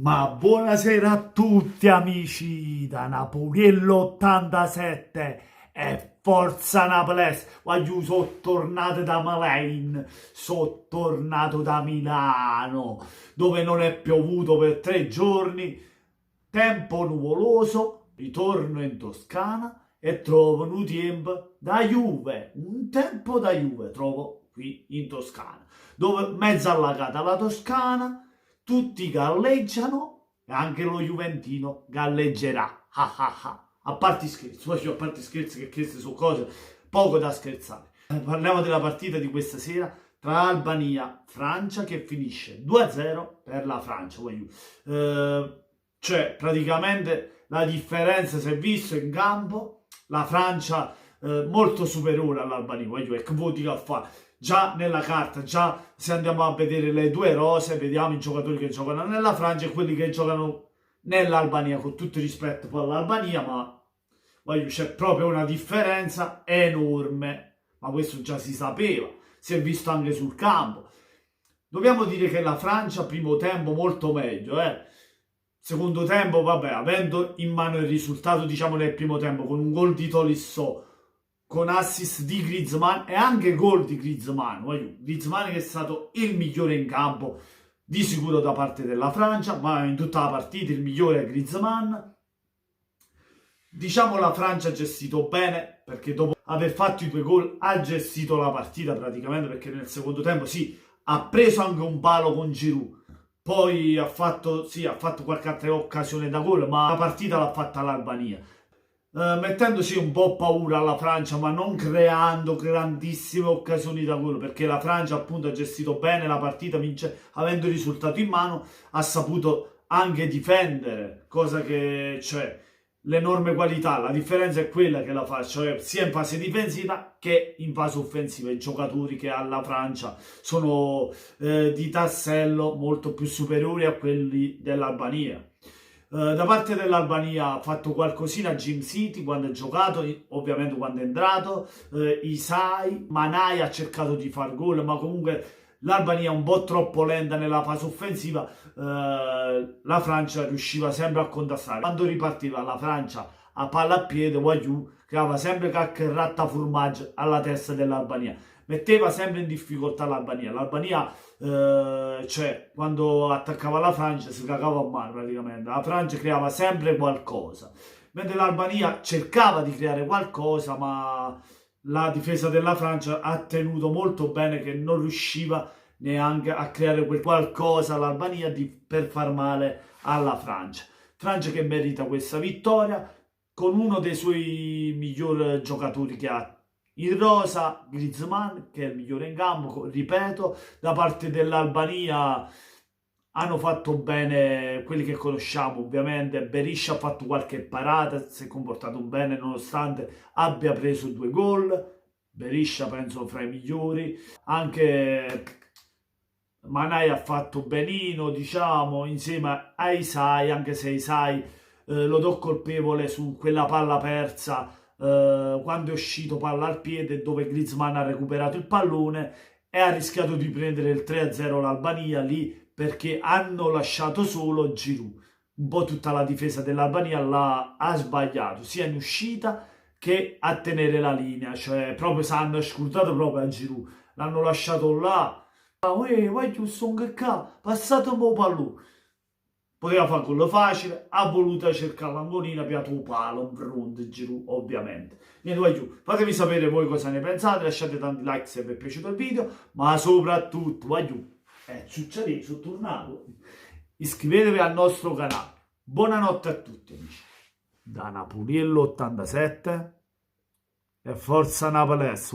Ma buonasera a tutti amici da Napoliello 87 e Forza Naples. Io sono tornato da Malain, sono tornato da Milano, dove non è piovuto per 3 giorni, tempo nuvoloso, ritorno in Toscana e trovo un tempo da Juve, un tempo da Juve trovo qui in Toscana, dove mezzo allagata la Toscana, tutti galleggiano e anche lo Juventino galleggerà. Ah ah ah. A parte scherzi, a parte scherzi, che queste sono cose poco da scherzare. Parliamo della partita di questa sera tra Albania e Francia, che finisce 2-0 per la Francia. Cioè, praticamente la differenza si è vista in campo, la Francia molto superiore all'Albania, e che vuol dire a fare? Già nella carta, già se andiamo a vedere le due rose, vediamo i giocatori che giocano nella Francia e quelli che giocano nell'Albania, con tutto il rispetto per l'Albania, ma c'è proprio una differenza enorme, ma questo già si sapeva, si è visto anche sul campo. Dobbiamo dire che la Francia, primo tempo, molto meglio, Secondo tempo, vabbè, avendo in mano il risultato, diciamo, nel primo tempo, con un gol di Tolisso, con assist di Griezmann e anche gol di Griezmann. Griezmann che è stato il migliore in campo, di sicuro da parte della Francia, ma in tutta la partita il migliore è Griezmann. Diciamo la Francia ha gestito bene, perché dopo aver fatto i 2 gol ha gestito la partita praticamente, perché nel secondo tempo sì, ha preso anche un palo con Giroud, poi ha fatto qualche altra occasione da gol, ma la partita l'ha fatta l'Albania, mettendosi un po' paura alla Francia, ma non creando grandissime occasioni da gol, perché la Francia appunto ha gestito bene la partita, avendo il risultato in mano, ha saputo anche difendere, cosa che, cioè, l'enorme qualità. La differenza è quella che la fa, cioè sia in fase difensiva che in fase offensiva. I giocatori che ha la Francia sono di tassello molto più superiori a quelli dell'Albania. Da parte dell'Albania ha fatto qualcosina Jim City quando ha giocato, ovviamente quando è entrato, Isai, Manai ha cercato di far gol, ma comunque l'Albania è un po' troppo lenta nella fase offensiva, la Francia riusciva sempre a contrastare. Quando ripartiva la Francia a palla a piede, creava sempre qualche rattaformaggio alla testa dell'Albania, metteva sempre in difficoltà l'Albania. L'Albania, cioè, quando attaccava la Francia si cagava a mano praticamente. La Francia creava sempre qualcosa, mentre l'Albania cercava di creare qualcosa, ma la difesa della Francia ha tenuto molto bene, che non riusciva neanche a creare quel qualcosa all'Albania per far male alla Francia. Francia che merita questa vittoria con uno dei suoi migliori giocatori che ha in rosa, Griezmann, che è il migliore in campo, ripeto. Da parte dell'Albania hanno fatto bene quelli che conosciamo, ovviamente. Berisha ha fatto qualche parata, si è comportato bene nonostante abbia preso 2 gol. Berisha penso fra i migliori. Anche Manai ha fatto benino, diciamo, insieme a Isai, anche se Isai lo do colpevole su quella palla persa, quando è uscito palla al piede, dove Griezmann ha recuperato il pallone e ha rischiato di prendere il 3-0 l'Albania lì, perché hanno lasciato solo Giroud. Un po' tutta la difesa dell'Albania ha sbagliato, sia in uscita che a tenere la linea, cioè proprio si hanno scrutato proprio a Giroud, l'hanno lasciato là. Voglio sono che passato un po' pallone. Poteva fare quello facile, ha voluto cercare l'angolina, piato un palo, un front, Giroud, ovviamente. Niente, fatemi sapere voi cosa ne pensate, lasciate tanti like se vi è piaciuto il video, ma soprattutto, succede, sono tornato. Iscrivetevi al nostro canale. Buonanotte a tutti, amici. Da Napoliello 87 e Forza Naples,